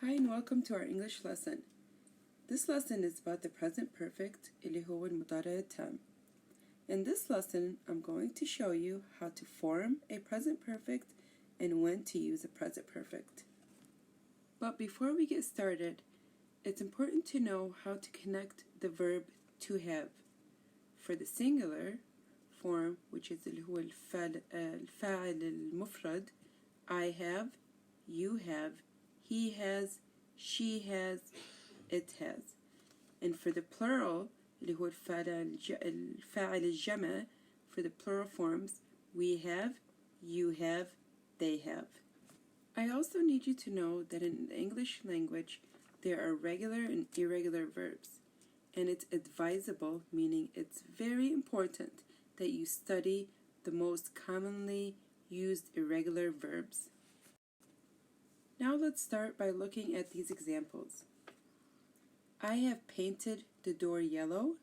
Hi and welcome to our English lesson. This lesson is about the present perfect اللي هو المضارع التام. In this lesson, I'm going to show you how to form a present perfect and when to use a present perfect. But before we get started, it's important to know how to connect the verb to have. For the singular form, which is اللي هو الفاعل المفرد, I have, you have, he has, she has, it has. And for the plural, اللي هو الفاعل الجمع, for the plural forms, we have, you have, they have. I also need you to know that in the English language, there are regular and irregular verbs. And it's advisable, meaning it's very important that you study the most commonly used irregular verbs. Now let's start by looking at these examples. I have painted the door yellow.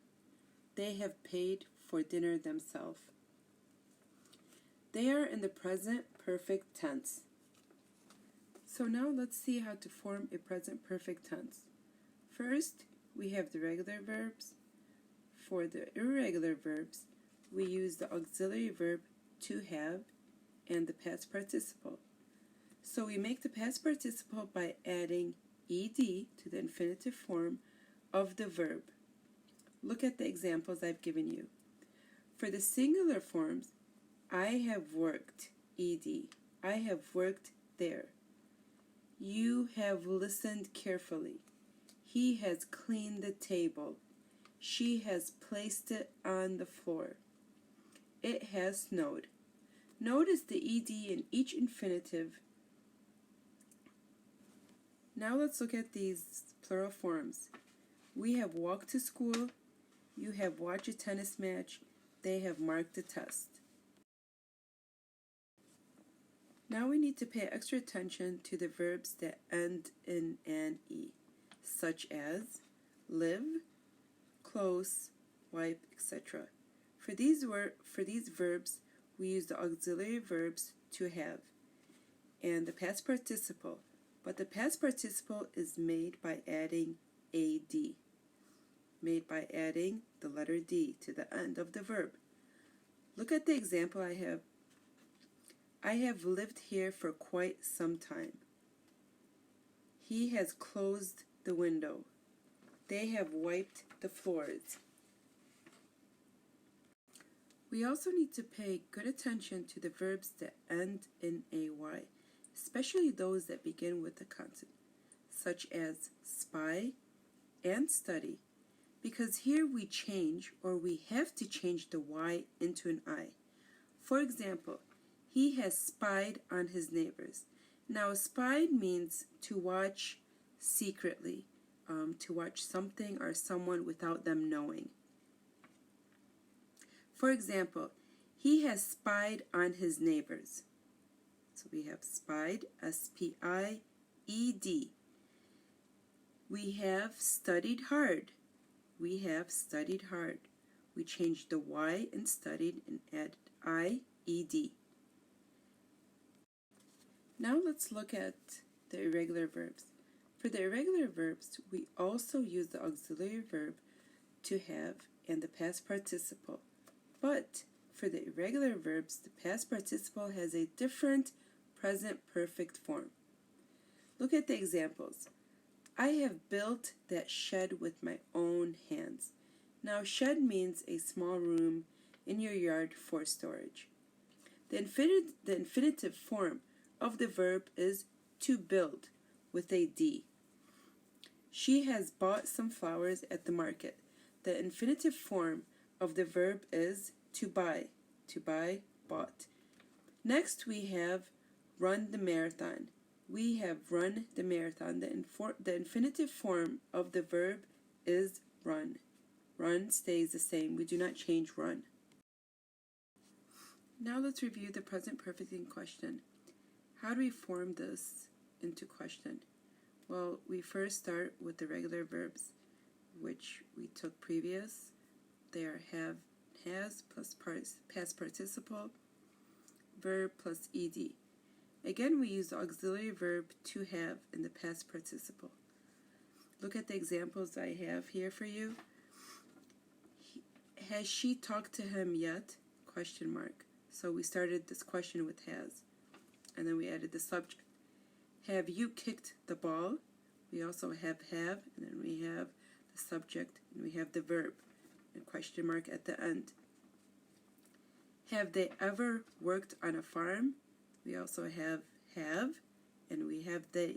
They have paid for dinner themselves. They are in the present perfect tense. So now let's see how to form a present perfect tense. First, we have the regular verbs. For the irregular verbs, we use the auxiliary verb to have and the past participle. So we make the past participle by adding ed to the infinitive form of the verb. Look at the examples I've given you. For the singular forms, I have worked, ed. I have worked there. You have listened carefully. He has cleaned the table. She has placed it on the floor. It has snowed. Notice the ed in each infinitive. Now let's look at these plural forms. We have walked to school. You have watched a tennis match. They have marked a test. Now we need to pay extra attention to the verbs that end in an E, such as live, close, wipe, etc. For these verbs, we use the auxiliary verbs to have and the past participle. But the past participle is made by adding ad, made by adding the letter D to the end of the verb. Look at the example I have. I have lived here for quite some time. He has closed the window. They have wiped the floors. We also need to pay good attention to the verbs that end in AY, especially those that begin with a consonant, such as spy and study, because here we change, or we have to change the Y into an I. For example, he has spied on his neighbors. Now, spied means to watch secretly, to watch something or someone without them knowing. For example, he has spied on his neighbors. So we have spied, S-P-I-E-D. We have studied hard. We have studied hard. We changed the Y in studied and added I-E-D. Now let's look at the irregular verbs. For the irregular verbs, we also use the auxiliary verb to have and the past participle. But for the irregular verbs, the past participle has a different present perfect form. Look at the examples. I have built that shed with my own hands. Now, shed means a small room in your yard for storage. The infinitive form of the verb is to build with a D. She has bought some flowers at the market. The infinitive form of the verb is to buy, bought. Next we have run the marathon. We have run the marathon. The infinitive form of the verb is run. Run stays the same. We do not change run. Now let's review the present perfect in question. How do we form this into question? Well, we first start with the regular verbs, which we took previous. They are have, has plus past participle, verb plus ed. Again, we use the auxiliary verb to have in the past participle. Look at the examples I have here for you. Has she talked to him yet? Question mark. So we started this question with has, and then we added the subject. Have you kicked the ball? We also have, and then we have the subject, and we have the verb, and question mark at the end. Have they ever worked on a farm? We also have, and we have they.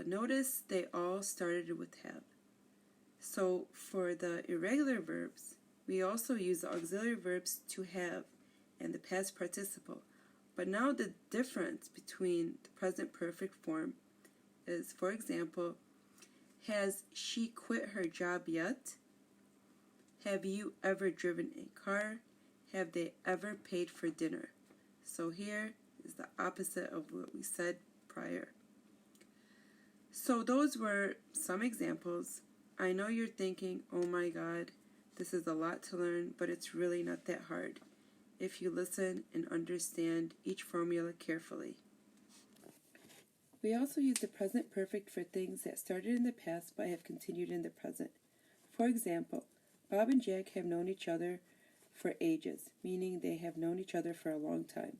Notice they all started with have. So for the irregular verbs, we also use the auxiliary verbs to have and the past participle. But now the difference between the present perfect form is, for example, has she quit her job yet? Have you ever driven a car? Have they ever paid for dinner? So here is the opposite of what we said prior. So those were some examples. I know you're thinking, oh my God, this is a lot to learn, but it's really not that hard if you listen and understand each formula carefully. We also use the present perfect for things that started in the past but have continued in the present. For example, Bob and Jack have known each other for ages, meaning they have known each other for a long time.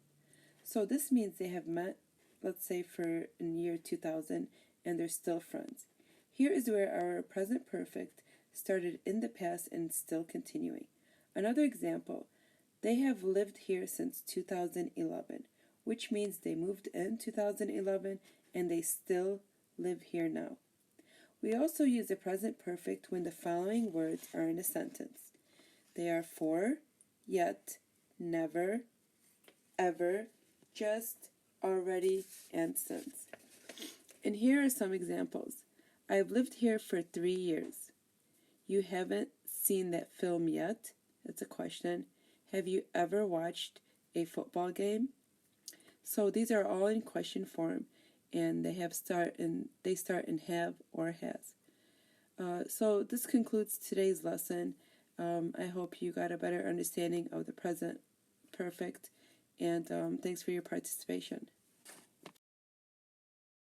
So this means they have met, let's say, for in year 2000, and they're still friends. Here is where our present perfect started in the past and still continuing. Another example, they have lived here since 2011, which means they moved in 2011 and they still live here now. We also use the present perfect when the following words are in a sentence. They are for, yet, never, ever, just, already, and since. And here are some examples. I've lived here for 3 years. You haven't seen that film yet? That's a question. Have you ever watched a football game? So these are all in question form, and they start in have or has. So this concludes today's lesson. I hope you got a better understanding of the present perfect, and thanks for your participation.